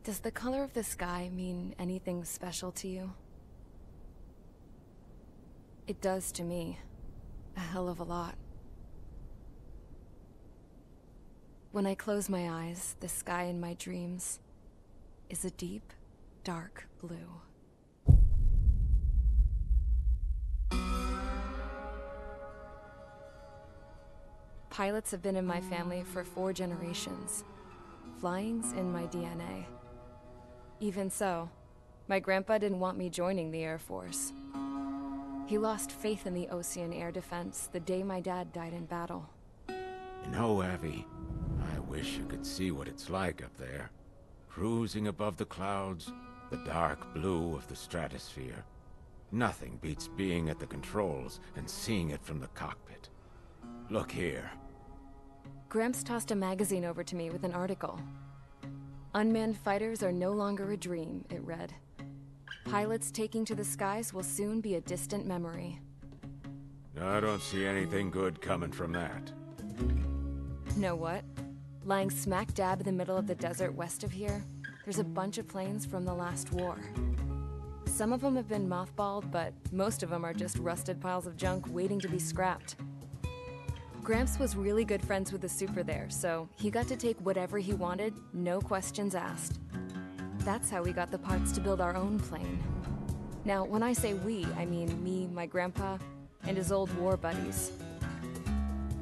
Does the color of the sky mean anything special to you? It does to me. A hell of a lot. When I close my eyes, the sky in my dreams is a deep, dark blue. Pilots have been in my family for 4 generations. Flying's in my DNA. Even so, my grandpa didn't want me joining the Air Force. He lost faith in the Ocean Air Defense the day my dad died in battle. You know, Abby, I wish you could see what it's like up there. Cruising above the clouds, the dark blue of the stratosphere. Nothing beats being at the controls and seeing it from the cockpit. Look here. Gramps tossed a magazine over to me with an article. Unmanned fighters are no longer a dream, it read. Pilots taking to the skies will soon be a distant memory. I don't see anything good coming from that. Know what? Lying smack dab in the middle of the desert west of here, there's a bunch of planes from the last war. Some of them have been mothballed, but most of them are just rusted piles of junk waiting to be scrapped. Gramps was really good friends with the super there, so he got to take whatever he wanted, no questions asked. That's how we got the parts to build our own plane. Now, when I say we, I mean me, my grandpa, and his old war buddies.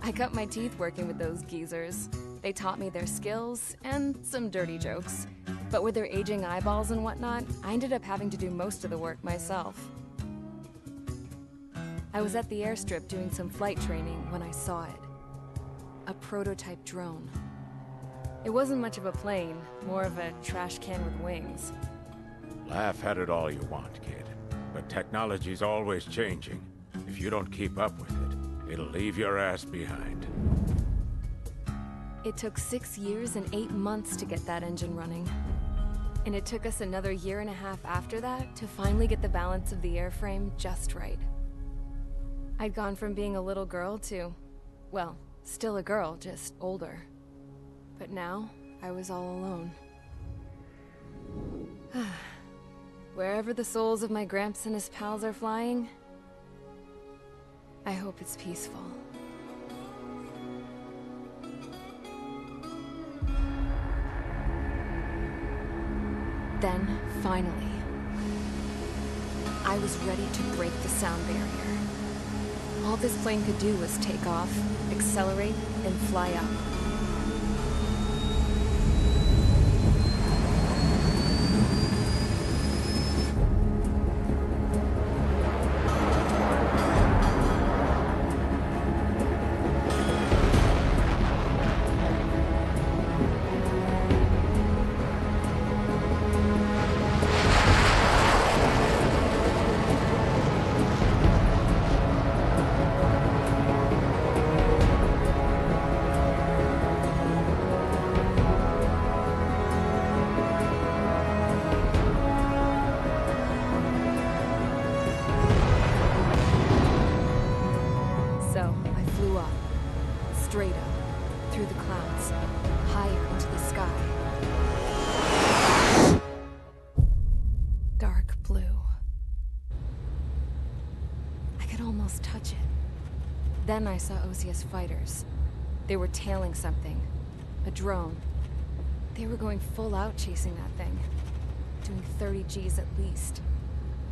I cut my teeth working with those geezers. They taught me their skills, and some dirty jokes. But with their aging eyeballs and whatnot, I ended up having to do most of the work myself. I was at the airstrip doing some flight training when I saw it. A prototype drone. It wasn't much of a plane, more of a trash can with wings. Laugh at it all you want, kid. But technology's always changing. If you don't keep up with it, it'll leave your ass behind. It took 6 years and 8 months to get that engine running. And it took us another 1.5 years after that to finally get the balance of the airframe just right. I'd gone from being a little girl to, well, still a girl, just older. But now, I was all alone. Wherever the souls of my Gramps and his pals are flying, I hope it's peaceful. Then, finally, I was ready to break the sound barrier. All this plane could do was take off, accelerate, and fly up. Straight up, through the clouds, higher into the sky. Dark blue. I could almost touch it. Then I saw Osia's fighters. They were tailing something. A drone. They were going full out chasing that thing. Doing 30 Gs at least.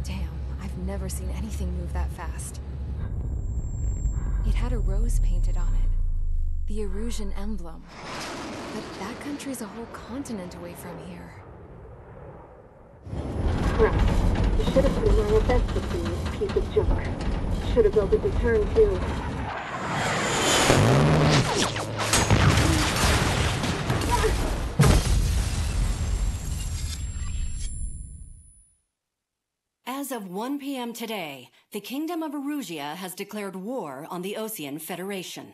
Damn, I've never seen anything move that fast. It had a rose painted on it. The Erusian emblem. But that country's a whole continent away from here. Right. You should have put an IFS between this piece of junk. Should have built a deterrent too. As of 1 p.m. today, the Kingdom of Erusia has declared war on the Ocean Federation.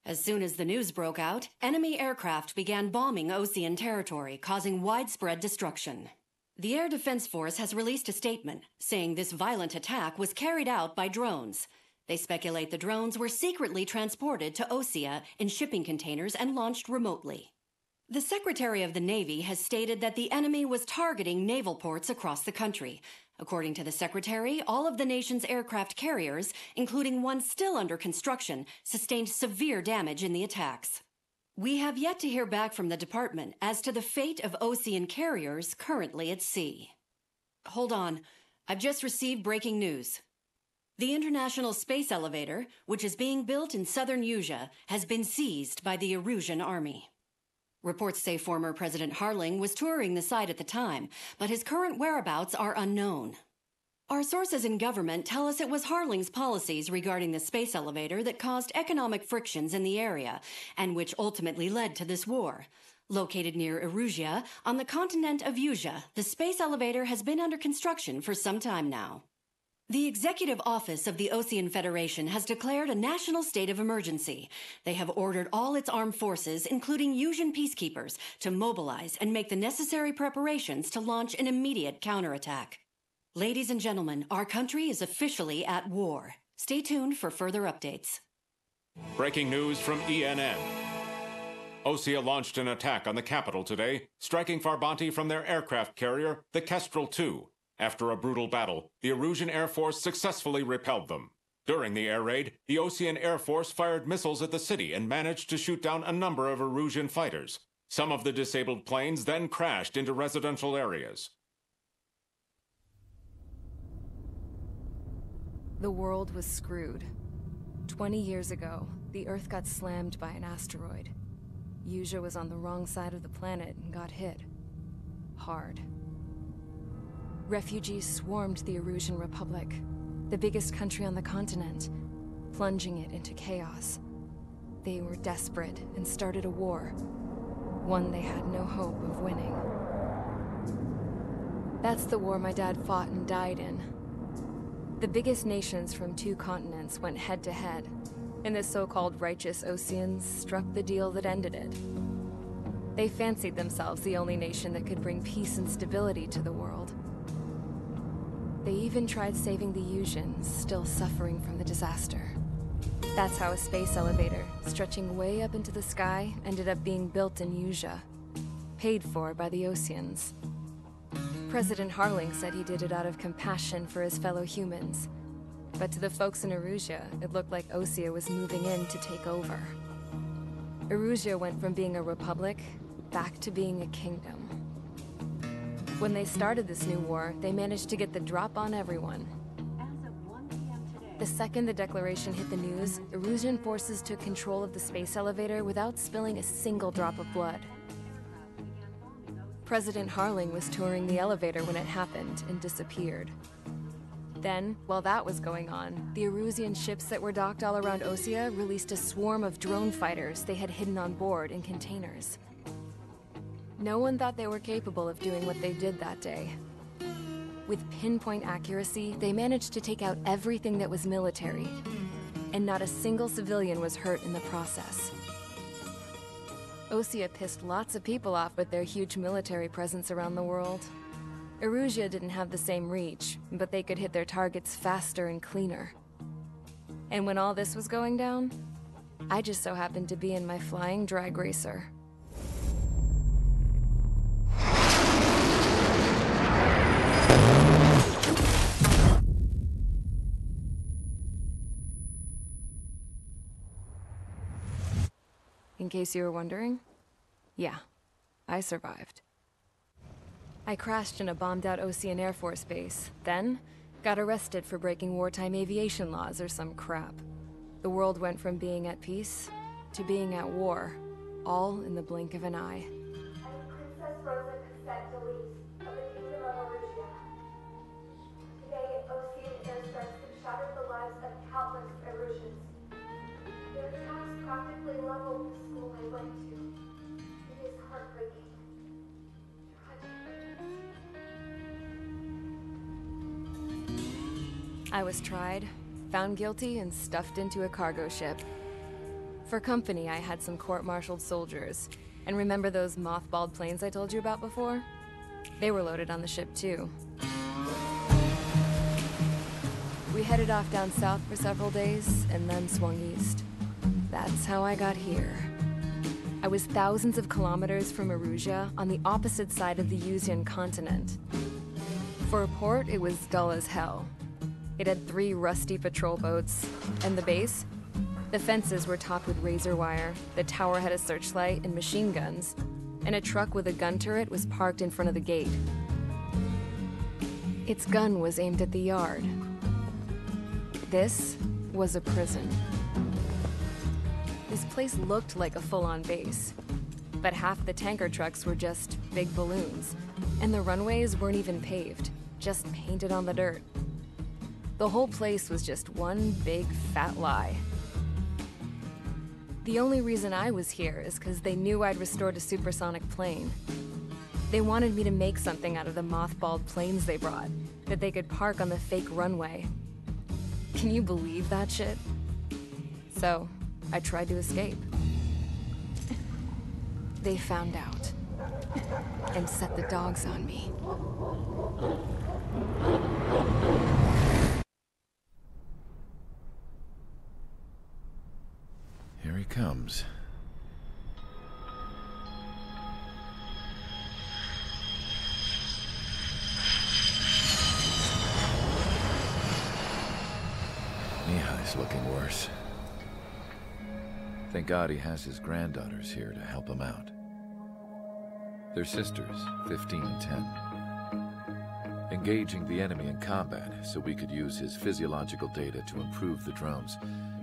As soon as the news broke out, enemy aircraft began bombing Ocean territory, causing widespread destruction. The Air Defense Force has released a statement saying this violent attack was carried out by drones. They speculate the drones were secretly transported to Osea in shipping containers and launched remotely. The Secretary of the Navy has stated that the enemy was targeting naval ports across the country. According to the Secretary, all of the nation's aircraft carriers, including one still under construction, sustained severe damage in the attacks. We have yet to hear back from the department as to the fate of Ocean carriers currently at sea. Hold on. I've just received breaking news. The International Space Elevator, which is being built in southern Usea, has been seized by the Erusian Army. Reports say former President Harling was touring the site at the time, but his current whereabouts are unknown. Our sources in government tell us it was Harling's policies regarding the space elevator that caused economic frictions in the area, and which ultimately led to this war. Located near Erusia, on the continent of Usea, the space elevator has been under construction for some time now. The Executive Office of the Ocean Federation has declared a national state of emergency. They have ordered all its armed forces, including Usian peacekeepers, to mobilize and make the necessary preparations to launch an immediate counterattack. Ladies and gentlemen, our country is officially at war. Stay tuned for further updates. Breaking news from ENN. Osea launched an attack on the capital today, striking Farbanti from their aircraft carrier, the Kestrel II. After a brutal battle, the Erusian Air Force successfully repelled them. During the air raid, the Ocean Air Force fired missiles at the city and managed to shoot down a number of Erusian fighters. Some of the disabled planes then crashed into residential areas. The world was screwed. 20 years ago, the Earth got slammed by an asteroid. Usea was on the wrong side of the planet and got hit. Hard. Refugees swarmed the Erusian Republic, the biggest country on the continent, plunging it into chaos. They were desperate and started a war, one they had no hope of winning. That's the war my dad fought and died in. The biggest nations from 2 continents went head-to-head, and the so-called righteous Oceans struck the deal that ended it. They fancied themselves the only nation that could bring peace and stability to the world. They even tried saving the Usians, still suffering from the disaster. That's how a space elevator, stretching way up into the sky, ended up being built in Usea, paid for by the Oceans. President Harling said he did it out of compassion for his fellow humans. But to the folks in Erusia, it looked like Osea was moving in to take over. Erusia went from being a republic back to being a kingdom. When they started this new war, they managed to get the drop on everyone. As of 1 p.m. today, The second the declaration hit the news, Erusian forces took control of the space elevator without spilling a single drop of blood. President Harling was touring the elevator when it happened and disappeared. Then, while that was going on, the Erusian ships that were docked all around Osea released a swarm of drone fighters they had hidden on board in containers. No one thought they were capable of doing what they did that day. With pinpoint accuracy, they managed to take out everything that was military, and not a single civilian was hurt in the process. Osea pissed lots of people off with their huge military presence around the world. Erusia didn't have the same reach, but they could hit their targets faster and cleaner. And when all this was going down, I just so happened to be in my flying drag racer. In case you were wondering, yeah, I survived. I crashed in a bombed-out Ocean Air Force base, then got arrested for breaking wartime aviation laws or some crap. The world went from being at peace to being at war, all in the blink of an eye. Princess Rosa Cassette Delise of the Kingdom of Erusia. Today, Ocean airstrikes have shattered the lives of countless Erusians. Their attacks practically leveled the school I went to. It is heartbreaking. I was tried, found guilty, and stuffed into a cargo ship. For company, I had some court-martialed soldiers. And remember those mothballed planes I told you about before? They were loaded on the ship, too. We headed off down south for several days, and then swung east. That's how I got here. I was thousands of kilometers from Erusia on the opposite side of the Yuzian continent. For a port, it was dull as hell. It had 3 rusty patrol boats, and the base? The fences were topped with razor wire, the tower had a searchlight and machine guns, and a truck with a gun turret was parked in front of the gate. Its gun was aimed at the yard. This was a prison. This place looked like a full-on base, but half the tanker trucks were just big balloons, and the runways weren't even paved, just painted on the dirt. The whole place was just one big fat lie. The only reason I was here is because they knew I'd restored a supersonic plane. They wanted me to make something out of the mothballed planes they brought, that they could park on the fake runway. Can you believe that shit? So, I tried to escape. They found out, and set the dogs on me. Here he comes. Mihai's looking worse. Thank God he has his granddaughters here to help him out. They're sisters, 15 and 10. Engaging the enemy in combat so we could use his physiological data to improve the drones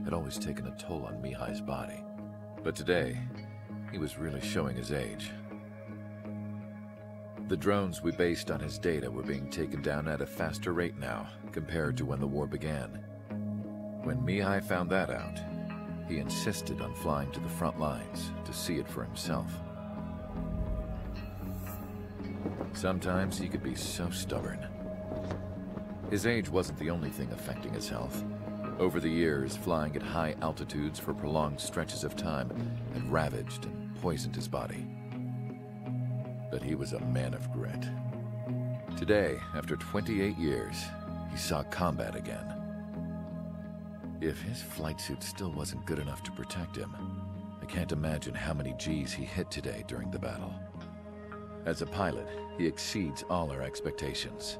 had always taken a toll on Mihai's body. But today, he was really showing his age. The drones we based on his data were being taken down at a faster rate now, compared to when the war began. When Mihai found that out, he insisted on flying to the front lines to see it for himself. Sometimes he could be so stubborn. His age wasn't the only thing affecting his health. Over the years, flying at high altitudes for prolonged stretches of time had ravaged and poisoned his body. But he was a man of grit. Today, after 28 years, he saw combat again. If his flight suit still wasn't good enough to protect him, I can't imagine how many Gs he hit today during the battle. As a pilot, he exceeds all our expectations.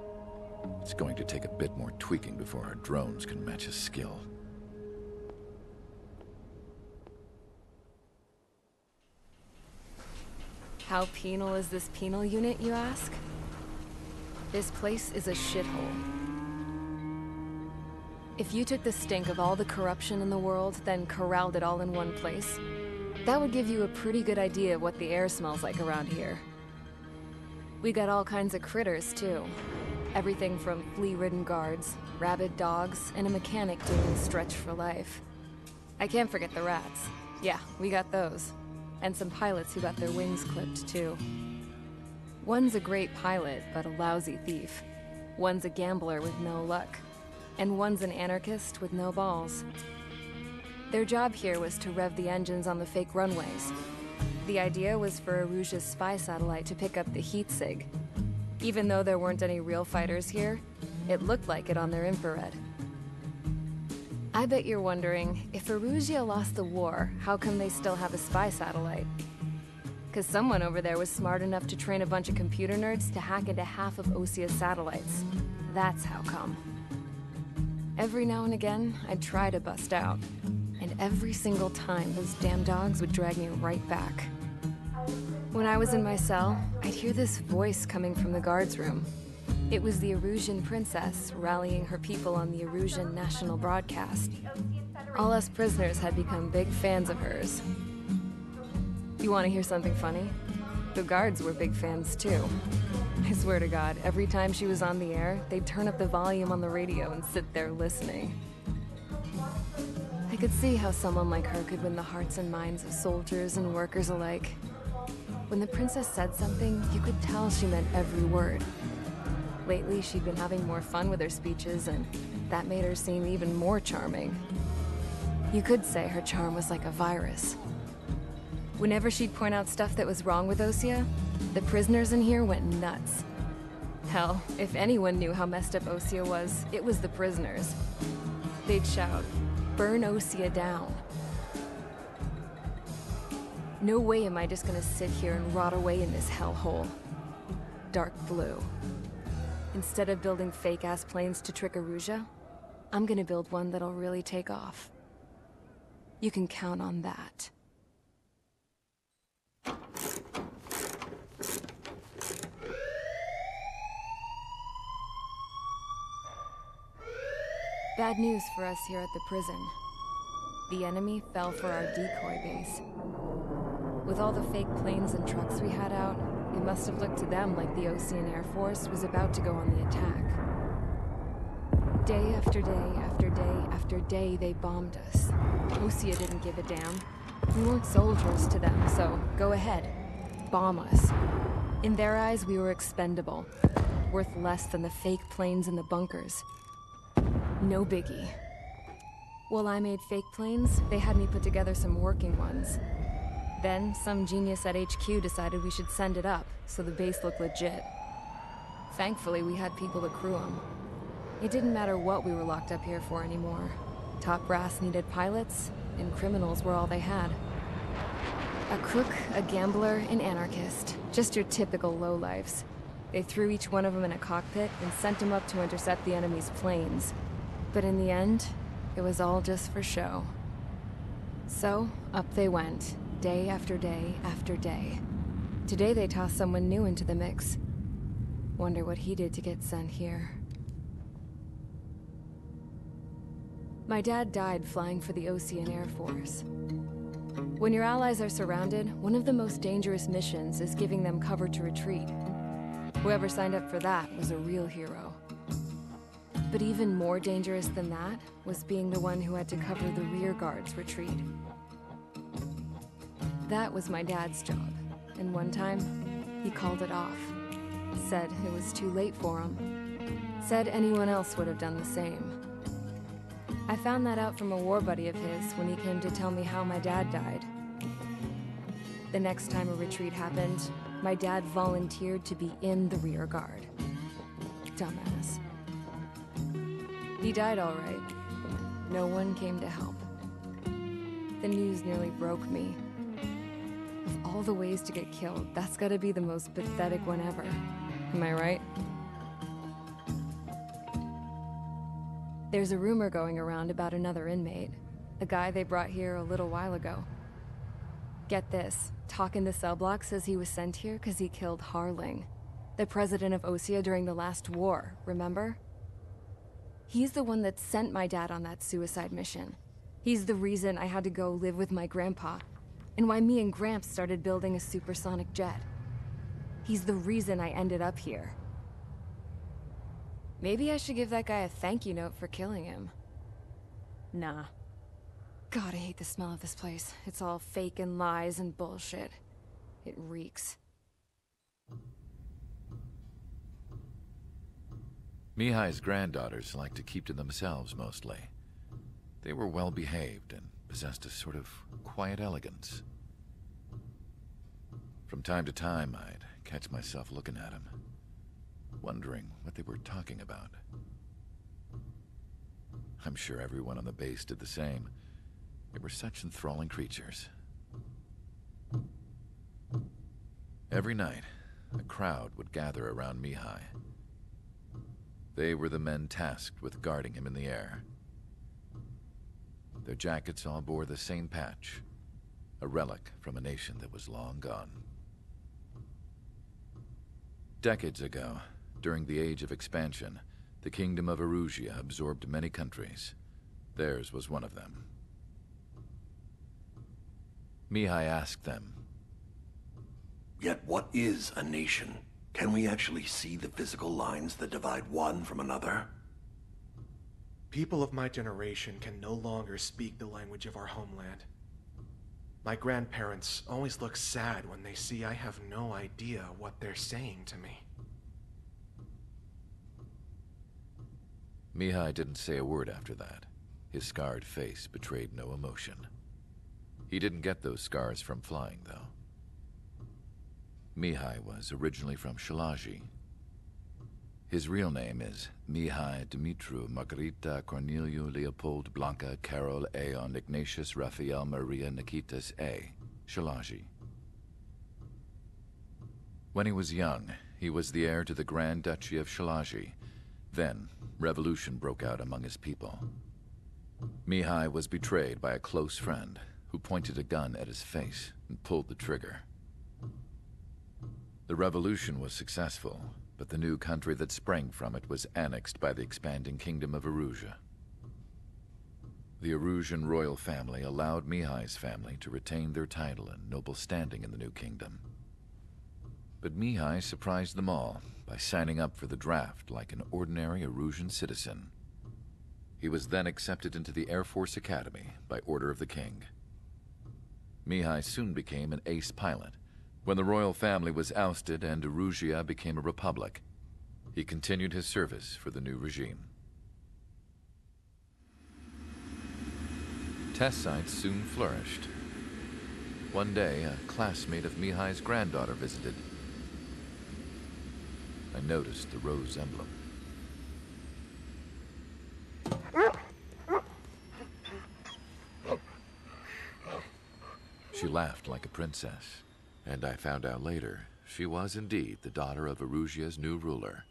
It's going to take a bit more tweaking before our drones can match his skill. How penal is this penal unit, you ask? This place is a shithole. If you took the stink of all the corruption in the world, then corralled it all in one place, that would give you a pretty good idea of what the air smells like around here. We got all kinds of critters, too. Everything from flea-ridden guards, rabid dogs, and a mechanic doing stretch for life. I can't forget the rats. Yeah, we got those. And some pilots who got their wings clipped, too. One's a great pilot, but a lousy thief. One's a gambler with no luck. And one's an anarchist with no balls. Their job here was to rev the engines on the fake runways. The idea was for Erusia's spy satellite to pick up the heat sig. Even though there weren't any real fighters here, it looked like it on their infrared. I bet you're wondering, if Erusia lost the war, how come they still have a spy satellite? 'Cause someone over there was smart enough to train a bunch of computer nerds to hack into half of Osia's satellites. That's how come. Every now and again, I'd try to bust out. And every single time, those damn dogs would drag me right back. When I was in my cell, I'd hear this voice coming from the guards room. It was the Erusian princess rallying her people on the Erusian national broadcast. All us prisoners had become big fans of hers. You want to hear something funny? The guards were big fans too. I swear to God, every time she was on the air, they'd turn up the volume on the radio and sit there listening. I could see how someone like her could win the hearts and minds of soldiers and workers alike. When the princess said something, you could tell she meant every word. Lately, she'd been having more fun with her speeches, and that made her seem even more charming. You could say her charm was like a virus. Whenever she'd point out stuff that was wrong with Osia, the prisoners in here went nuts. Hell, if anyone knew how messed up Osia was, it was the prisoners. They'd shout, "Burn Osia down." No way am I just gonna sit here and rot away in this hellhole. Dark blue. Instead of building fake-ass planes to trick Erusea, I'm gonna build one that'll really take off. You can count on that. Bad news for us here at the prison. The enemy fell for our decoy base. With all the fake planes and trucks we had out, it must have looked to them like the Ocean Air Force was about to go on the attack. Day after day after day after day, they bombed us. Osea didn't give a damn. We weren't soldiers to them, so go ahead. Bomb us. In their eyes, we were expendable. Worth less than the fake planes in the bunkers. No biggie. While I made fake planes, they had me put together some working ones. Then, some genius at HQ decided we should send it up, so the base looked legit. Thankfully, we had people to crew them. It didn't matter what we were locked up here for anymore. Top brass needed pilots, and criminals were all they had. A crook, a gambler, an anarchist. Just your typical lowlifes. They threw each one of them in a cockpit and sent them up to intercept the enemy's planes. But in the end, it was all just for show. So, up they went, day after day after day. Today they tossed someone new into the mix. Wonder what he did to get sent here. My dad died flying for the Ocean Air Force. When your allies are surrounded, one of the most dangerous missions is giving them cover to retreat. Whoever signed up for that was a real hero. But even more dangerous than that was being the one who had to cover the rear guard's retreat. That was my dad's job, and one time, he called it off. Said it was too late for him. Said anyone else would have done the same. I found that out from a war buddy of his when he came to tell me how my dad died. The next time a retreat happened, my dad volunteered to be in the rear guard. Dumbass. He died all right. No one came to help. The news nearly broke me. Of all the ways to get killed, that's gotta be the most pathetic one ever. Am I right? There's a rumor going around about another inmate. A guy they brought here a little while ago. Get this, talk in the cell block says he was sent here because he killed Harling, the president of Osea during the last war, remember? He's the one that sent my dad on that suicide mission. He's the reason I had to go live with my grandpa, and why me and Gramps started building a supersonic jet. He's the reason I ended up here. Maybe I should give that guy a thank you note for killing him. Nah. God, I hate the smell of this place. It's all fake and lies and bullshit. It reeks. Mihai's granddaughters liked to keep to themselves mostly. They were well behaved and possessed a sort of quiet elegance. From time to time, I'd catch myself looking at them, wondering what they were talking about. I'm sure everyone on the base did the same. They were such enthralling creatures. Every night, a crowd would gather around Mihai. They were the men tasked with guarding him in the air. Their jackets all bore the same patch, a relic from a nation that was long gone. Decades ago, during the Age of Expansion, the Kingdom of Erusea absorbed many countries. Theirs was one of them. Mihai asked them, "Yet what is a nation? Can we actually see the physical lines that divide one from another?" People of my generation can no longer speak the language of our homeland. My grandparents always look sad when they see I have no idea what they're saying to me. Mihai didn't say a word after that. His scarred face betrayed no emotion. He didn't get those scars from flying, though. Mihai was originally from Shalaji. His real name is Mihai Dumitru Margarita Corneliu Leopold Blanca Carol Aeon Ignatius Raphael Maria Nikitas A. Shalaji. When he was young, he was the heir to the Grand Duchy of Shalagi. Then, revolution broke out among his people. Mihai was betrayed by a close friend who pointed a gun at his face and pulled the trigger. The revolution was successful, but the new country that sprang from it was annexed by the expanding kingdom of Erusia. The Erusian royal family allowed Mihai's family to retain their title and noble standing in the new kingdom. But Mihai surprised them all by signing up for the draft like an ordinary Erusian citizen. He was then accepted into the Air Force Academy by order of the king. Mihai soon became an ace pilot. When the royal family was ousted and Erusia became a republic, he continued his service for the new regime. Test sites soon flourished. One day, a classmate of Mihai's granddaughter visited. I noticed the rose emblem. She laughed like a princess, and I found out later she was indeed the daughter of Erusia's new ruler.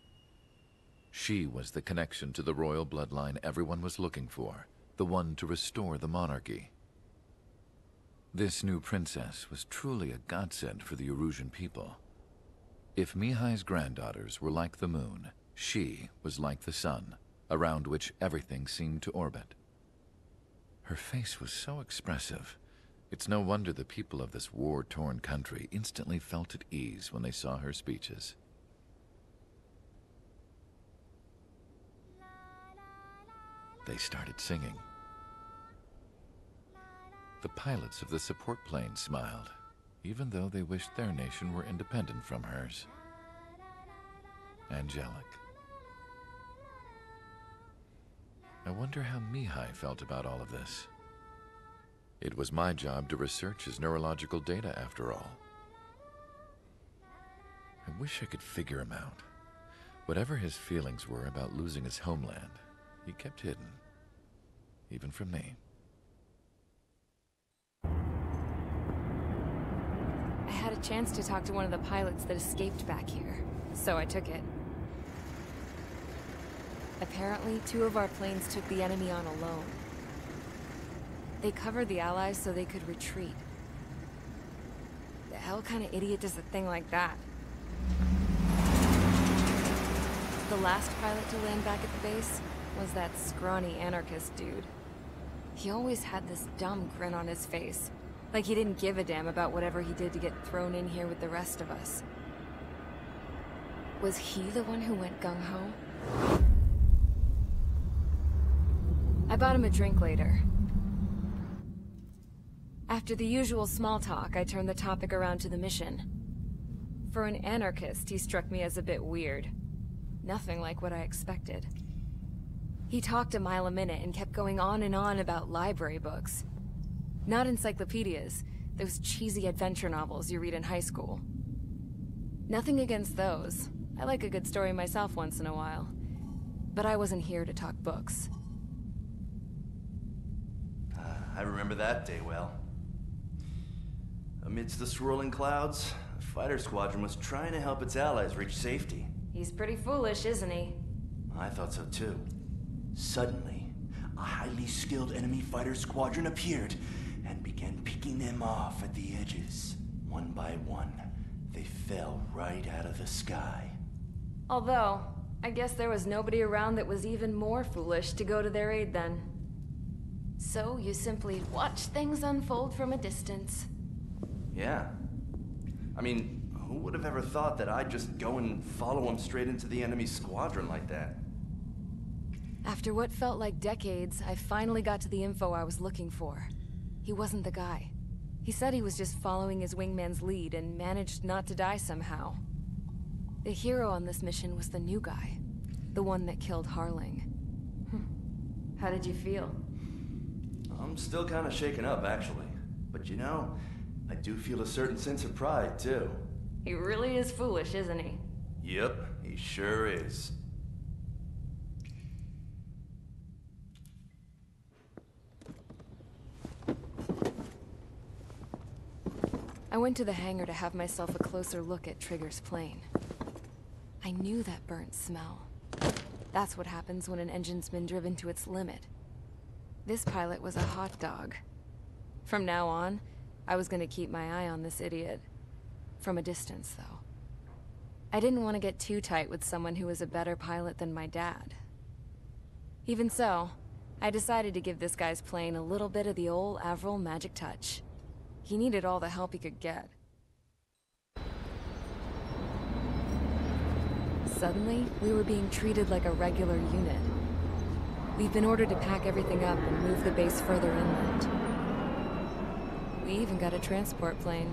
She was the connection to the royal bloodline everyone was looking for, the one to restore the monarchy. This new princess was truly a godsend for the Erusian people. If Mihai's granddaughters were like the moon, she was like the sun, around which everything seemed to orbit. Her face was so expressive. It's no wonder the people of this war-torn country instantly felt at ease when they saw her speeches. They started singing. The pilots of the support plane smiled, even though they wished their nation were independent from hers. Angelic. I wonder how Mihai felt about all of this. It was my job to research his neurological data, after all. I wish I could figure him out. Whatever his feelings were about losing his homeland, he kept hidden, even from me. I had a chance to talk to one of the pilots that escaped back here, so I took it. Apparently, 2 of our planes took the enemy on alone. They covered the Allies so they could retreat. The hell kind of idiot does a thing like that? The last pilot to land back at the base was that scrawny anarchist dude. He always had this dumb grin on his face, like he didn't give a damn about whatever he did to get thrown in here with the rest of us. Was he the one who went gung-ho? I bought him a drink later. After the usual small talk, I turned the topic around to the mission. For an anarchist, he struck me as a bit weird. Nothing like what I expected. He talked a mile a minute and kept going on and on about library books. Not encyclopedias, those cheesy adventure novels you read in high school. Nothing against those. I like a good story myself once in a while. But I wasn't here to talk books. I remember that day well. Amidst the swirling clouds, the fighter squadron was trying to help its allies reach safety. He's pretty foolish, isn't he? I thought so too. Suddenly, a highly skilled enemy fighter squadron appeared and began picking them off at the edges. One by one, they fell right out of the sky. Although, I guess there was nobody around that was even more foolish to go to their aid then. So you simply watch things unfold from a distance. Yeah. I mean, who would have ever thought that I'd just go and follow him straight into the enemy squadron like that? After what felt like decades, I finally got to the info I was looking for. He wasn't the guy. He said he was just following his wingman's lead and managed not to die somehow. The hero on this mission was the new guy. The one that killed Harling. How did you feel? I'm still kind of shaken up, actually. But you know, I do feel a certain sense of pride, too. He really is foolish, isn't he? Yep, he sure is. I went to the hangar to have myself a closer look at Trigger's plane. I knew that burnt smell. That's what happens when an engine's been driven to its limit. This pilot was a hot dog. From now on, I was gonna keep my eye on this idiot. From a distance, though. I didn't want to get too tight with someone who was a better pilot than my dad. Even so, I decided to give this guy's plane a little bit of the old Avril magic touch. He needed all the help he could get. Suddenly, we were being treated like a regular unit. We've been ordered to pack everything up and move the base further inland. We even got a transport plane.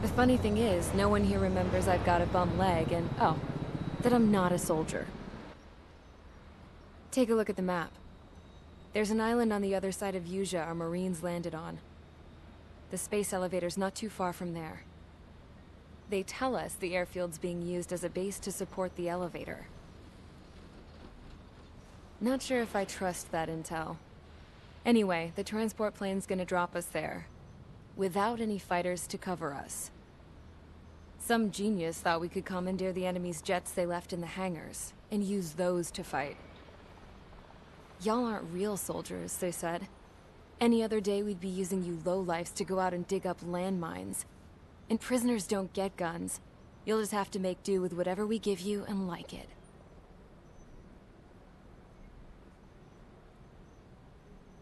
The funny thing is, no one here remembers I've got a bum leg and, oh, that I'm not a soldier. Take a look at the map. There's an island on the other side of Usea our Marines landed on. The space elevator's not too far from there. They tell us the airfield's being used as a base to support the elevator. Not sure if I trust that intel. Anyway, the transport plane's gonna drop us there, without any fighters to cover us. Some genius thought we could commandeer the enemy's jets they left in the hangars, and use those to fight. Y'all aren't real soldiers, they said. Any other day we'd be using you lowlifes to go out and dig up landmines. And prisoners don't get guns. You'll just have to make do with whatever we give you and like it.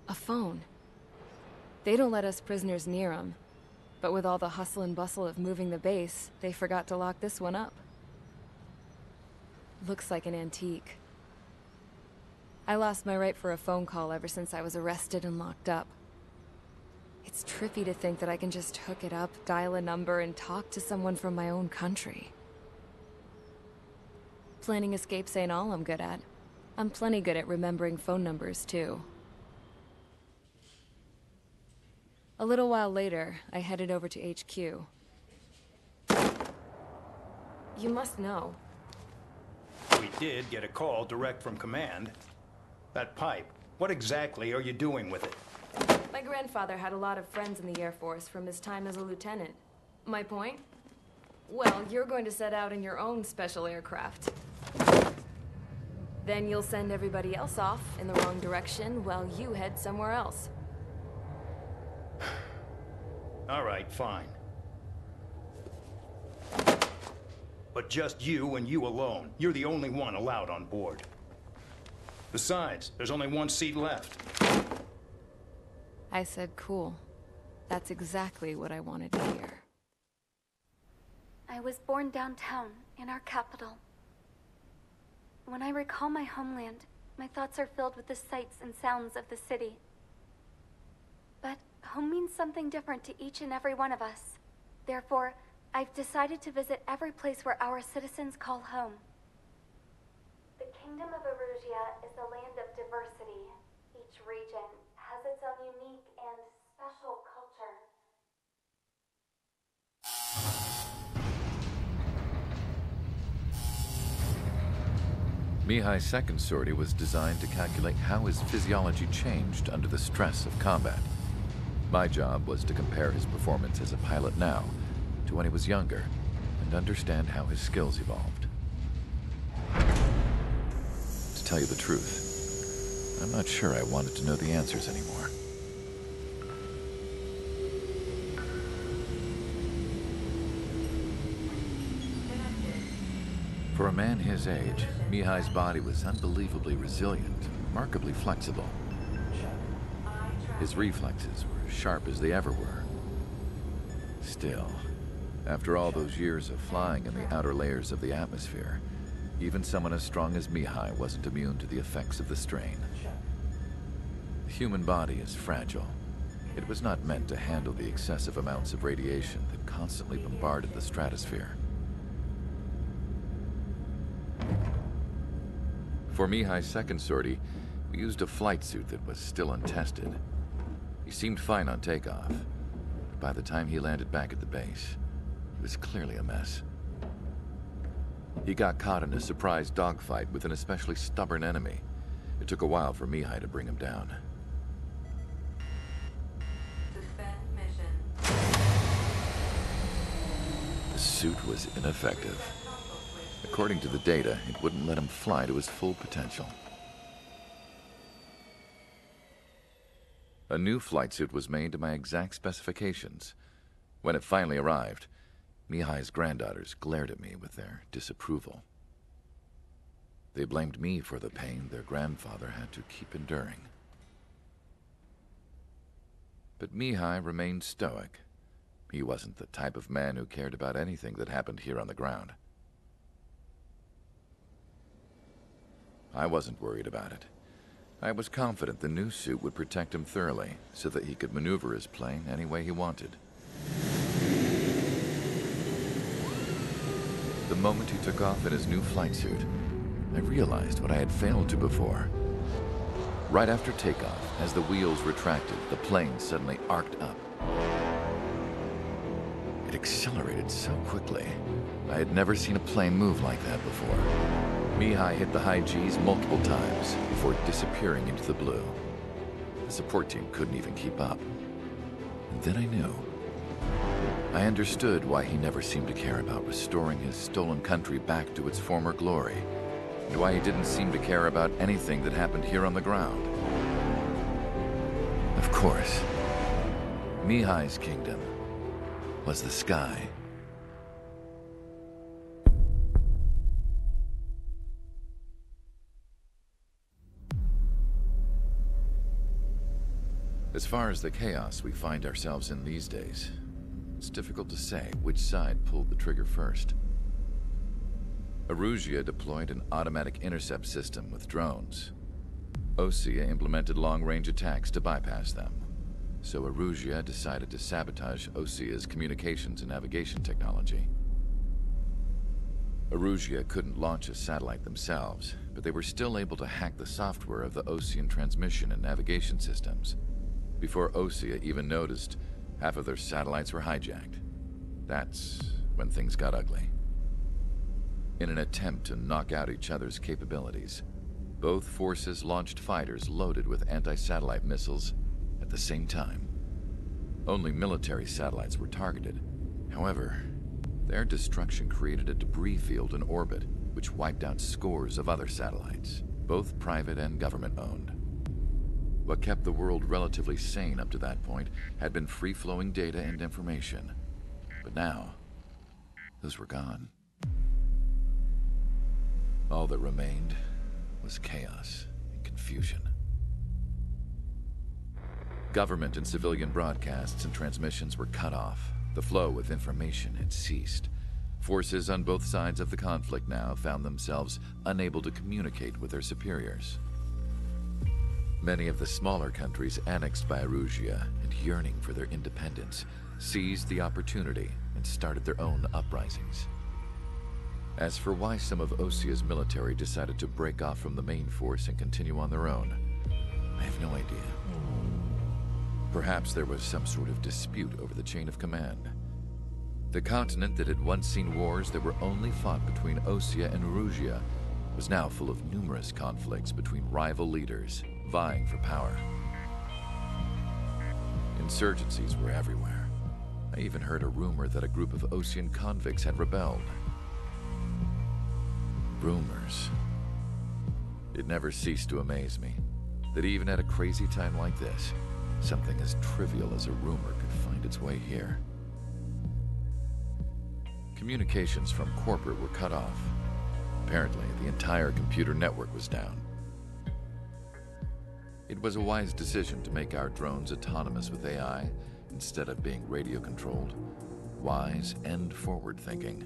A phone. They don't let us prisoners near them. But with all the hustle and bustle of moving the base, they forgot to lock this one up. Looks like an antique. I lost my right for a phone call ever since I was arrested and locked up. It's trippy to think that I can just hook it up, dial a number, and talk to someone from my own country. Planning escapes ain't all I'm good at. I'm plenty good at remembering phone numbers, too. A little while later, I headed over to HQ. You must know. We did get a call direct from command. That pipe, what exactly are you doing with it? My grandfather had a lot of friends in the Air Force from his time as a lieutenant. My point? Well, you're going to set out in your own special aircraft. Then you'll send everybody else off in the wrong direction while you head somewhere else. All right, fine. But just you and you alone. You're the only one allowed on board. Besides, there's only one seat left. I said cool. That's exactly what I wanted to hear. I was born downtown, in our capital. When I recall my homeland, my thoughts are filled with the sights and sounds of the city. But home means something different to each and every one of us. Therefore, I've decided to visit every place where our citizens call home. The Kingdom of Erusia is a land of diversity. Each region has its own unique and special culture. Mihai's second sortie was designed to calculate how his physiology changed under the stress of combat. My job was to compare his performance as a pilot now to when he was younger and understand how his skills evolved. To tell you the truth, I'm not sure I wanted to know the answers anymore. For a man his age, Mihai's body was unbelievably resilient, remarkably flexible. His reflexes were as sharp as they ever were. Still, after all those years of flying in the outer layers of the atmosphere, even someone as strong as Mihai wasn't immune to the effects of the strain. The human body is fragile. It was not meant to handle the excessive amounts of radiation that constantly bombarded the stratosphere. For Mihai's second sortie, we used a flight suit that was still untested. He seemed fine on takeoff, but by the time he landed back at the base, it was clearly a mess. He got caught in a surprise dogfight with an especially stubborn enemy. It took a while for Mihai to bring him down. Suspend mission. suit was ineffective. According to the data, it wouldn't let him fly to his full potential. A new flight suit was made to my exact specifications. When it finally arrived, Mihai's granddaughters glared at me with their disapproval. They blamed me for the pain their grandfather had to keep enduring. But Mihai remained stoic. He wasn't the type of man who cared about anything that happened here on the ground. I wasn't worried about it. I was confident the new suit would protect him thoroughly, so that he could maneuver his plane any way he wanted. The moment he took off in his new flight suit, I realized what I had failed to before. Right after takeoff, as the wheels retracted, the plane suddenly arced up. It accelerated so quickly. I had never seen a plane move like that before. Mihai hit the high G's multiple times before disappearing into the blue. The support team couldn't even keep up. And then I knew. I understood why he never seemed to care about restoring his stolen country back to its former glory, and why he didn't seem to care about anything that happened here on the ground. Of course, Mihai's kingdom was the sky. As far as the chaos we find ourselves in these days, it's difficult to say which side pulled the trigger first. Erusia deployed an automatic intercept system with drones. Osea implemented long-range attacks to bypass them. So Erusia decided to sabotage Osea's communications and navigation technology. Erusia couldn't launch a satellite themselves, but they were still able to hack the software of the Osean transmission and navigation systems. Before Osea even noticed, half of their satellites were hijacked. That's when things got ugly. In an attempt to knock out each other's capabilities, both forces launched fighters loaded with anti-satellite missiles at the same time. Only military satellites were targeted. However, their destruction created a debris field in orbit, which wiped out scores of other satellites, both private and government-owned. What kept the world relatively sane up to that point had been free-flowing data and information. But now, those were gone. All that remained was chaos and confusion. Government and civilian broadcasts and transmissions were cut off. The flow of information had ceased. Forces on both sides of the conflict now found themselves unable to communicate with their superiors. Many of the smaller countries annexed by Erusia and yearning for their independence seized the opportunity and started their own uprisings. As for why some of Osea's military decided to break off from the main force and continue on their own, I have no idea. Perhaps there was some sort of dispute over the chain of command. The continent that had once seen wars that were only fought between Osea and Erusia was now full of numerous conflicts between rival leaders vying for power. Insurgencies were everywhere. I even heard a rumor that a group of Osean convicts had rebelled. Rumors. It never ceased to amaze me that even at a crazy time like this, something as trivial as a rumor could find its way here. Communications from corporate were cut off. Apparently, the entire computer network was down. It was a wise decision to make our drones autonomous with AI instead of being radio-controlled. Wise and forward-thinking.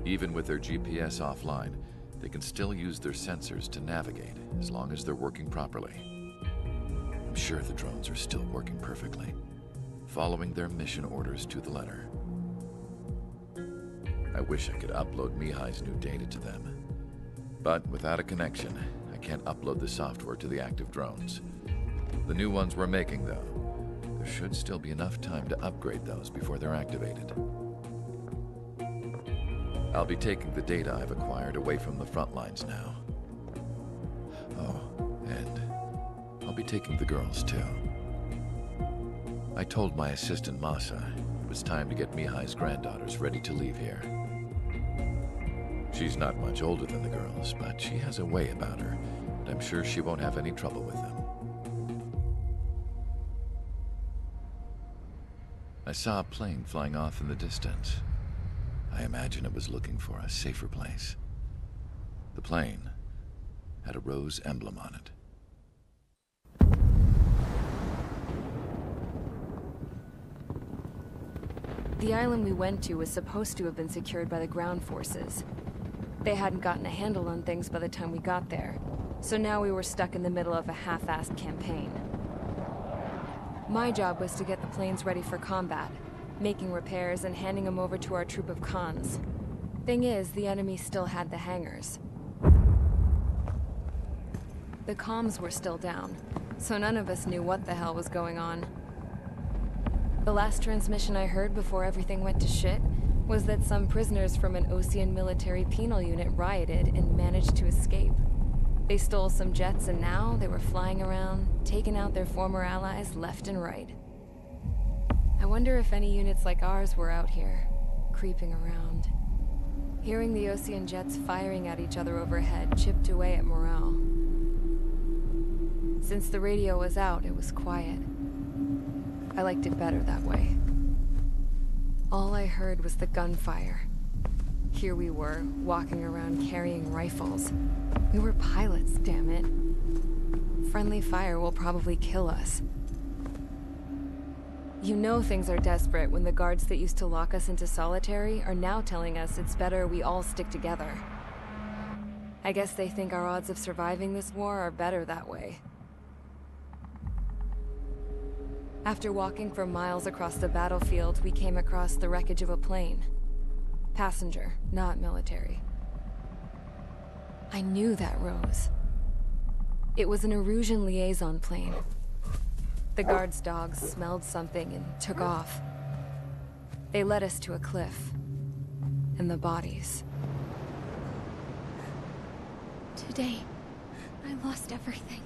Even with their GPS offline, they can still use their sensors to navigate as long as they're working properly. I'm sure the drones are still working perfectly, following their mission orders to the letter. I wish I could upload Mihai's new data to them. But without a connection, I can't upload the software to the active drones. The new ones we're making, though, there should still be enough time to upgrade those before they're activated. I'll be taking the data I've acquired away from the front lines now. Oh, and I'll be taking the girls, too. I told my assistant Masa it was time to get Mihai's granddaughters ready to leave here. She's not much older than the girls, but she has a way about her, and I'm sure she won't have any trouble with them. I saw a plane flying off in the distance. I imagine it was looking for a safer place. The plane had a rose emblem on it. The island we went to was supposed to have been secured by the ground forces. They hadn't gotten a handle on things by the time we got there, so now we were stuck in the middle of a half-assed campaign. My job was to get the planes ready for combat, making repairs and handing them over to our troop of cons. Thing is, the enemy still had the hangars. The comms were still down, so none of us knew what the hell was going on. The last transmission I heard before everything went to shit was that some prisoners from an Osean military penal unit rioted and managed to escape. They stole some jets and now they were flying around, taking out their former allies left and right. I wonder if any units like ours were out here, creeping around. Hearing the Osean jets firing at each other overhead chipped away at morale. Since the radio was out, it was quiet. I liked it better that way. All I heard was the gunfire. Here we were, walking around carrying rifles. We were pilots, damn it. Friendly fire will probably kill us. You know things are desperate when the guards that used to lock us into solitary are now telling us it's better we all stick together. I guess they think our odds of surviving this war are better that way. After walking for miles across the battlefield, we came across the wreckage of a plane. Passenger, not military. I knew that rose. It was an Erusian liaison plane. The guard's dogs smelled something and took off. They led us to a cliff. And the bodies. Today, I lost everything.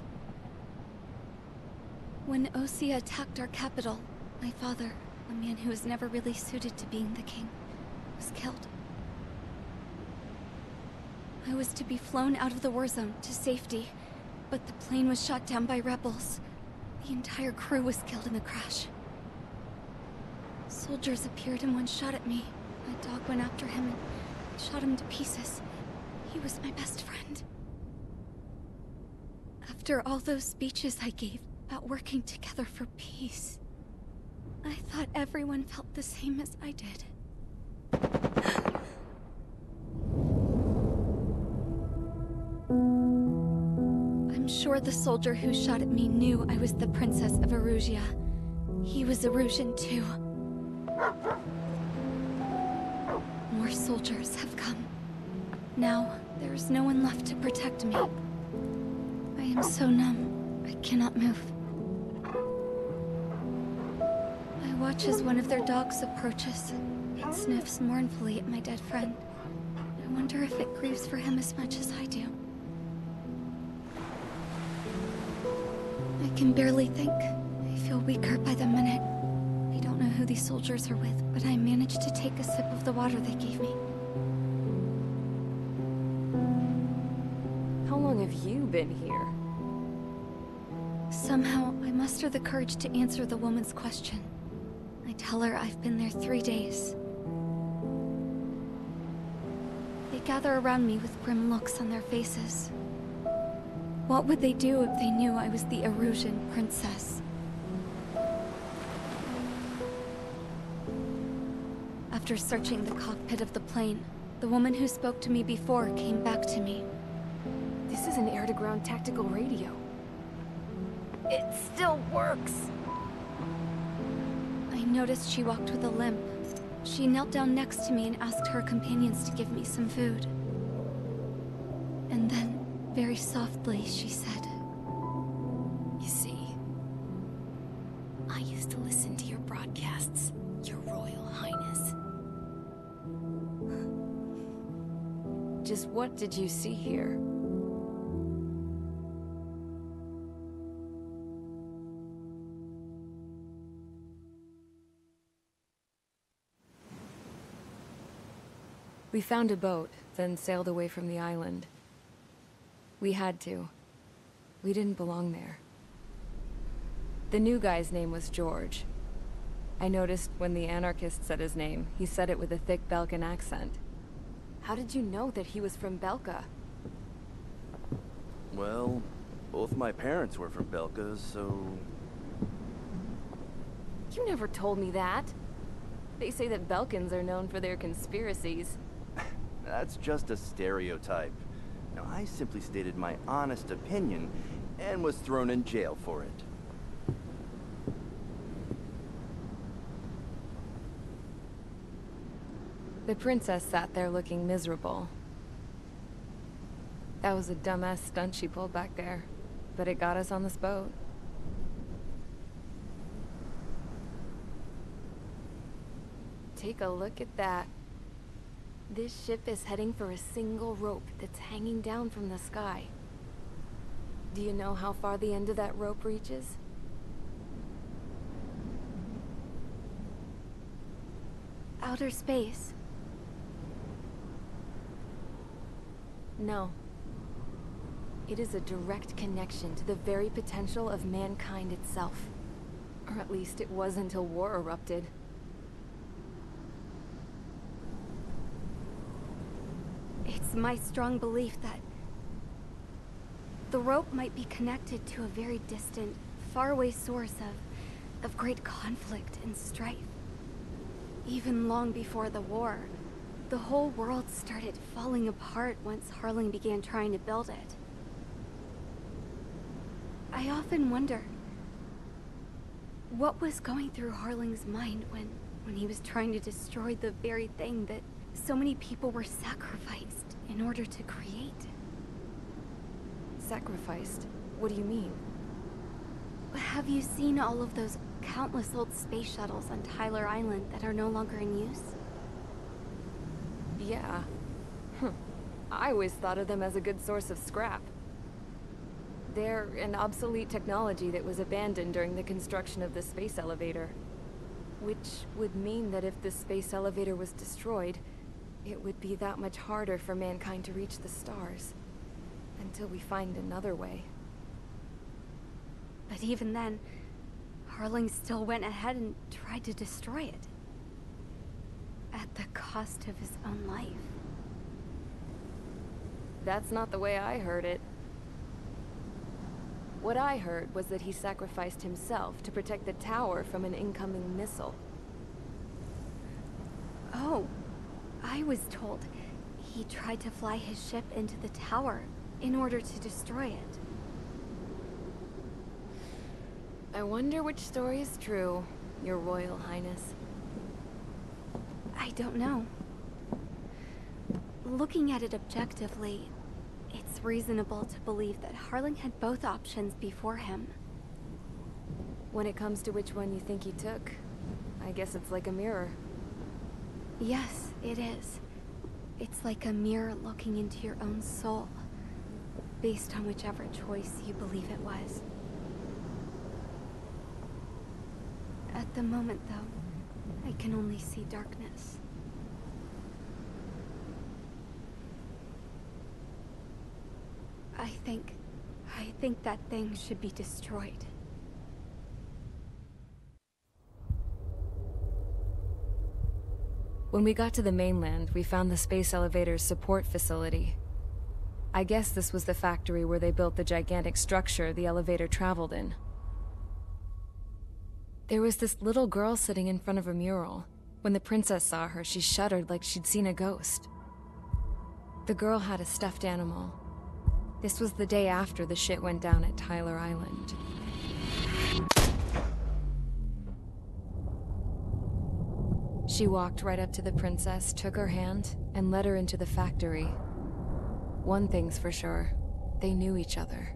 When Osea attacked our capital, my father, a man who was never really suited to being the king, was killed. I was to be flown out of the war zone to safety, but the plane was shot down by rebels. The entire crew was killed in the crash. Soldiers appeared and one shot at me. My dog went after him and shot him to pieces. He was my best friend. After all those speeches I gave about working together for peace, I thought everyone felt the same as I did. I'm sure the soldier who shot at me knew I was the Princess of Erusia. He was Erusian too. More soldiers have come. Now, there is no one left to protect me. I am so numb, I cannot move. I watch as one of their dogs approaches and sniffs mournfully at my dead friend. I wonder if it grieves for him as much as I do. I can barely think. I feel weaker by the minute. I don't know who these soldiers are with, but I managed to take a sip of the water they gave me. How long have you been here? Somehow, I muster the courage to answer the woman's question. I tell her I've been there 3 days. They gather around me with grim looks on their faces. What would they do if they knew I was the Erusian princess? After searching the cockpit of the plane, the woman who spoke to me before came back to me. This is an air-to-ground tactical radio. It still works! I noticed she walked with a limp. She knelt down next to me and asked her companions to give me some food. And then, very softly, she said, You see, I used to listen to your broadcasts, Your Royal Highness. Just what did you see here? We found a boat, then sailed away from the island. We had to. We didn't belong there. The new guy's name was George. I noticed when the anarchist said his name, he said it with a thick Belkan accent. How did you know that he was from Belka? Well, both my parents were from Belka, so... You never told me that. They say that Belkans are known for their conspiracies. That's just a stereotype. Now, I simply stated my honest opinion and was thrown in jail for it. The princess sat there looking miserable. That was a dumbass stunt she pulled back there, but it got us on this boat. Take a look at that. This ship is heading for a single rope that's hanging down from the sky. Do you know how far the end of that rope reaches? Outer space. No. It is a direct connection to the very potential of mankind itself. Or at least it was until war erupted. It's my strong belief that the rope might be connected to a very distant, faraway source of great conflict and strife. Even long before the war, the whole world started falling apart once Harling began trying to build it. I often wonder what was going through Harling's mind when he was trying to destroy the very thing that so many people were sacrificed in order to create. Sacrificed? What do you mean? Have you seen all of those countless old space shuttles on Tyler Island that are no longer in use? Yeah. I always thought of them as a good source of scrap. They're an obsolete technology that was abandoned during the construction of the space elevator. Which would mean that if the space elevator was destroyed, it would be that much harder for mankind to reach the stars. Until we find another way. But even then, Harling still went ahead and tried to destroy it. At the cost of his own life. That's not the way I heard it. What I heard was that he sacrificed himself to protect the tower from an incoming missile. Oh, I was told he tried to fly his ship into the tower in order to destroy it. I wonder which story is true, Your Royal Highness. I don't know. Looking at it objectively, it's reasonable to believe that Harling had both options before him. When it comes to which one you think he took, I guess it's like a mirror. Yes, it is. It's like a mirror looking into your own soul, based on whichever choice you believe it was. At the moment, though, I can only see darkness. I think that thing should be destroyed. When we got to the mainland, we found the space elevator's support facility. I guess this was the factory where they built the gigantic structure the elevator traveled in. There was this little girl sitting in front of a mural. When the princess saw her, she shuddered like she'd seen a ghost. The girl had a stuffed animal. This was the day after the shit went down at Tyler Island. She walked right up to the princess, took her hand, and led her into the factory. One thing's for sure, they knew each other.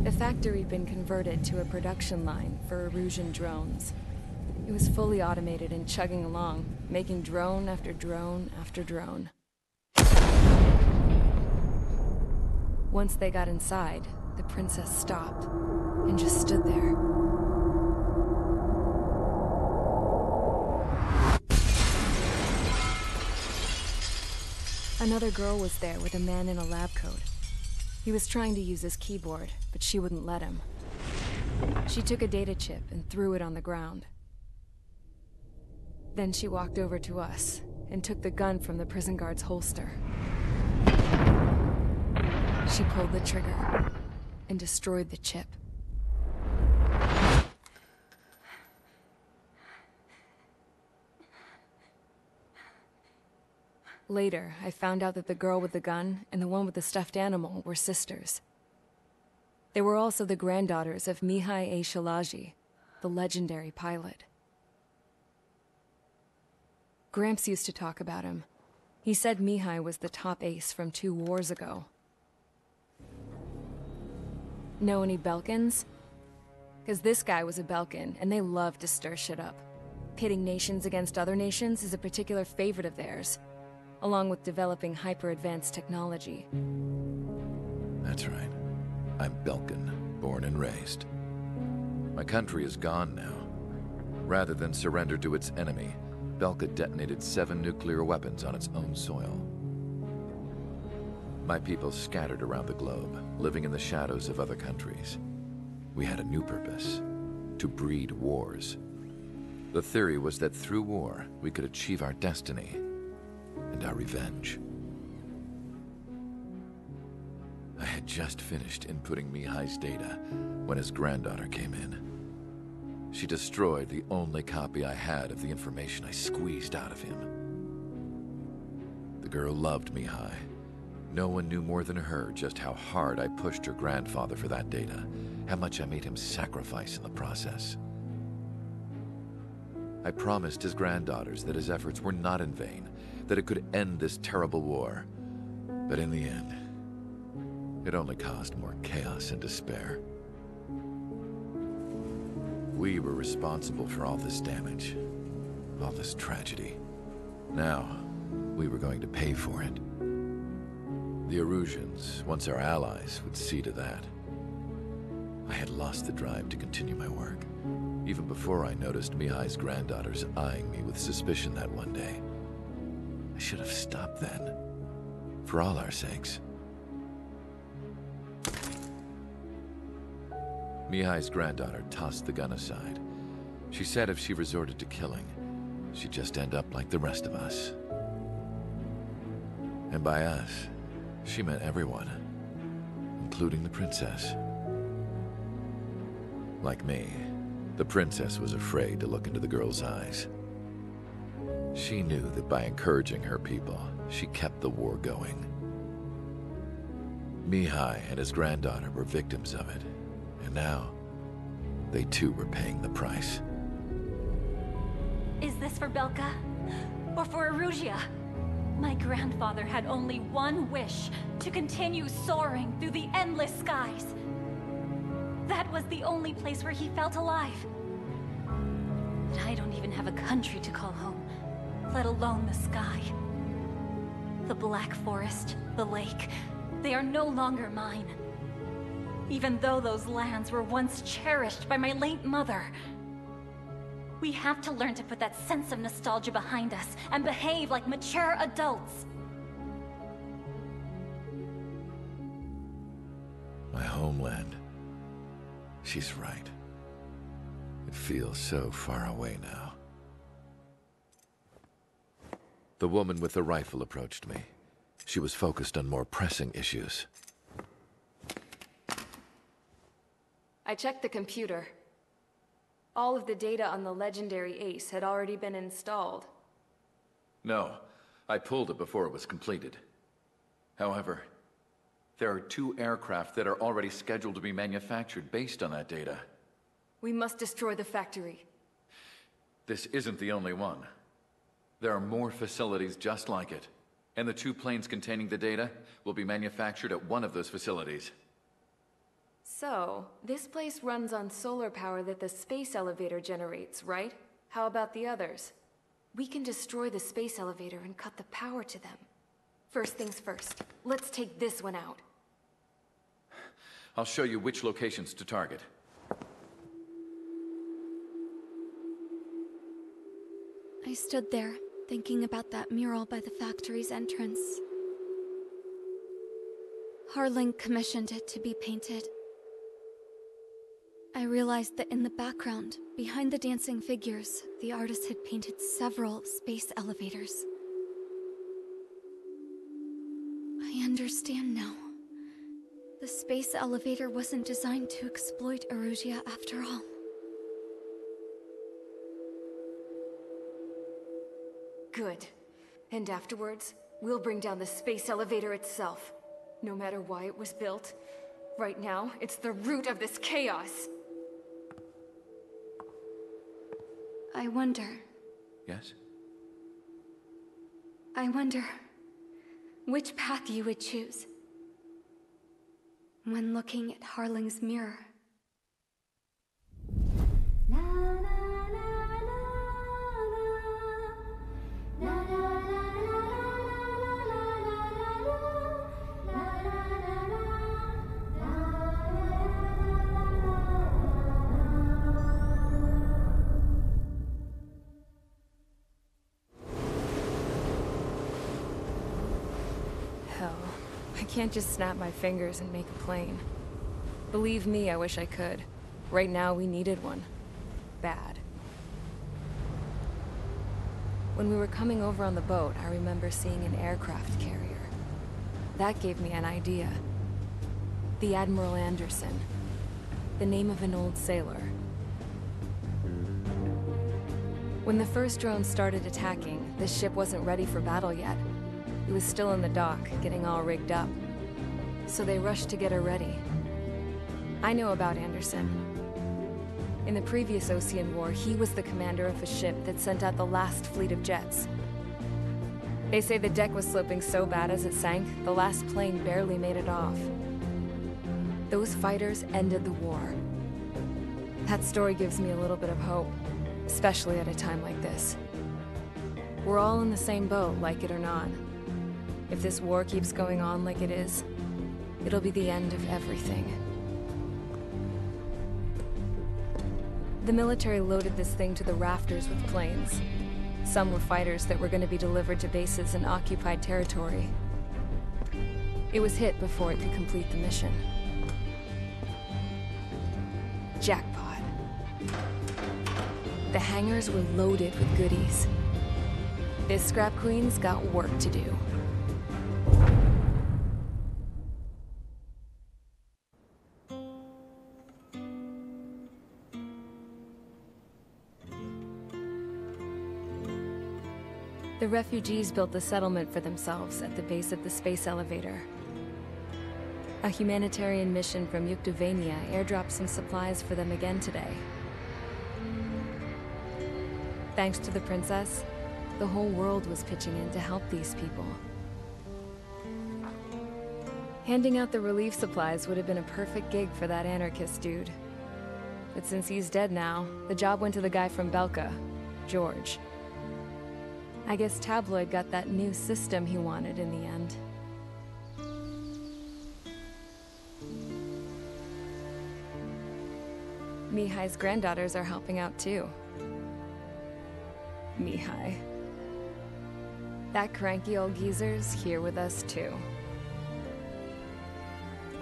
The factory'd been converted to a production line for Erusian drones. It was fully automated and chugging along, making drone after drone after drone. Once they got inside, the princess stopped and just stood there. Another girl was there with a man in a lab coat. He was trying to use his keyboard, but she wouldn't let him. She took a data chip and threw it on the ground. Then she walked over to us and took the gun from the prison guard's holster. She pulled the trigger and destroyed the chip. Later, I found out that the girl with the gun and the one with the stuffed animal were sisters. They were also the granddaughters of Mihai A. Shalaji, the legendary pilot. Gramps used to talk about him. He said Mihai was the top ace from 2 wars ago. Know any Belkans? Because this guy was a Belkan, and they love to stir shit up. Pitting nations against other nations is a particular favorite of theirs, along with developing hyper-advanced technology. That's right. I'm Belkan, born and raised. My country is gone now. Rather than surrender to its enemy, Belka detonated 7 nuclear weapons on its own soil. My people scattered around the globe, living in the shadows of other countries. We had a new purpose: to breed wars. The theory was that through war, we could achieve our destiny and our revenge. I had just finished inputting Mihai's data when his granddaughter came in. She destroyed the only copy I had of the information I squeezed out of him. The girl loved Mihai. No one knew more than her just how hard I pushed her grandfather for that data, how much I made him sacrifice in the process. I promised his granddaughters that his efforts were not in vain, that it could end this terrible war. But in the end, it only caused more chaos and despair. We were responsible for all this damage, all this tragedy. Now, we were going to pay for it. The Erusians, once our allies, would see to that. I had lost the drive to continue my work, even before I noticed Mihai's granddaughters eyeing me with suspicion that one day. I should have stopped then, for all our sakes. Mihai's granddaughter tossed the gun aside. She said if she resorted to killing, she'd just end up like the rest of us. And by us, she meant everyone, including the princess. Like me, the princess was afraid to look into the girl's eyes. She knew that by encouraging her people, she kept the war going. Mihai and his granddaughter were victims of it, and now, they too were paying the price. Is this for Belka? Or for Erusia? My grandfather had only one wish: to continue soaring through the endless skies. That was the only place where he felt alive. But I don't even have a country to call home, let alone the sky. The Black Forest, the lake, they are no longer mine. Even though those lands were once cherished by my late mother. We have to learn to put that sense of nostalgia behind us and behave like mature adults. My homeland. She's right. It feels so far away now. The woman with the rifle approached me. She was focused on more pressing issues. I checked the computer. All of the data on the legendary ace had already been installed. No, I pulled it before it was completed. However, there are 2 aircraft that are already scheduled to be manufactured based on that data. We must destroy the factory. This isn't the only one. There are more facilities just like it, and the 2 planes containing the data will be manufactured at one of those facilities. So, this place runs on solar power that the space elevator generates, right? How about the others? We can destroy the space elevator and cut the power to them. First things first, let's take this one out. I'll show you which locations to target. I stood there, thinking about that mural by the factory's entrance. Harling commissioned it to be painted. I realized that in the background, behind the dancing figures, the artist had painted several space elevators. I understand now. The space elevator wasn't designed to exploit Erusia after all. Good. And afterwards, we'll bring down the space elevator itself. No matter why it was built, right now, it's the root of this chaos. I wonder... Yes? I wonder which path you would choose when looking at Harling's mirror. Hell, I can't just snap my fingers and make a plane. Believe me, I wish I could. Right now, we needed one. Bad. When we were coming over on the boat, I remember seeing an aircraft carrier. That gave me an idea. The Admiral Anderson. The name of an old sailor. When the first drone started attacking, the ship wasn't ready for battle yet. It was still in the dock, getting all rigged up. So they rushed to get her ready. I know about Anderson. In the previous Ocean War, he was the commander of a ship that sent out the last fleet of jets. They say the deck was sloping so bad as it sank, the last plane barely made it off. Those fighters ended the war. That story gives me a little bit of hope, especially at a time like this. We're all in the same boat, like it or not. If this war keeps going on like it is, it'll be the end of everything. The military loaded this thing to the rafters with planes. Some were fighters that were going to be delivered to bases in occupied territory. It was hit before it could complete the mission. Jackpot. The hangars were loaded with goodies. This scrap queen's got work to do. The refugees built the settlement for themselves at the base of the space elevator. A humanitarian mission from Yuktovania airdropped some supplies for them again today. Thanks to the princess, the whole world was pitching in to help these people. Handing out the relief supplies would have been a perfect gig for that anarchist dude. But since he's dead now, the job went to the guy from Belka, George. I guess Tabloid got that new system he wanted in the end. Mihai's granddaughters are helping out too. Mihai. That cranky old geezer's here with us too.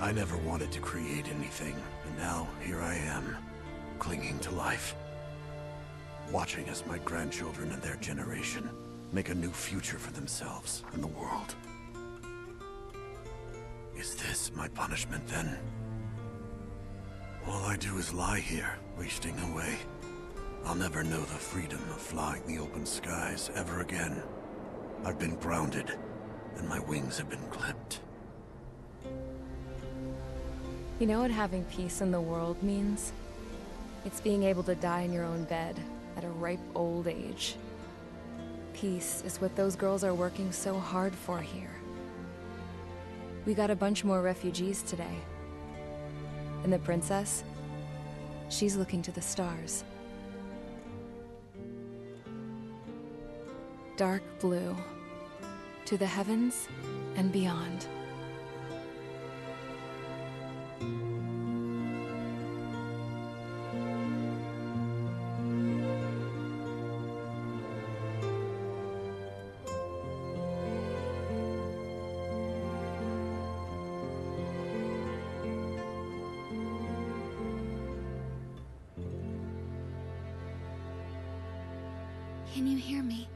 I never wanted to create anything, and now here I am, clinging to life. Watching as my grandchildren and their generation make a new future for themselves and the world. Is this my punishment then? All I do is lie here, wasting away. I'll never know the freedom of flying the open skies ever again. I've been grounded, and my wings have been clipped. You know what having peace in the world means? It's being able to die in your own bed at a ripe old age. Peace is what those girls are working so hard for here. We got a bunch more refugees today. And the princess? She's looking to the stars. Dark blue. To the heavens and beyond. Can you hear me?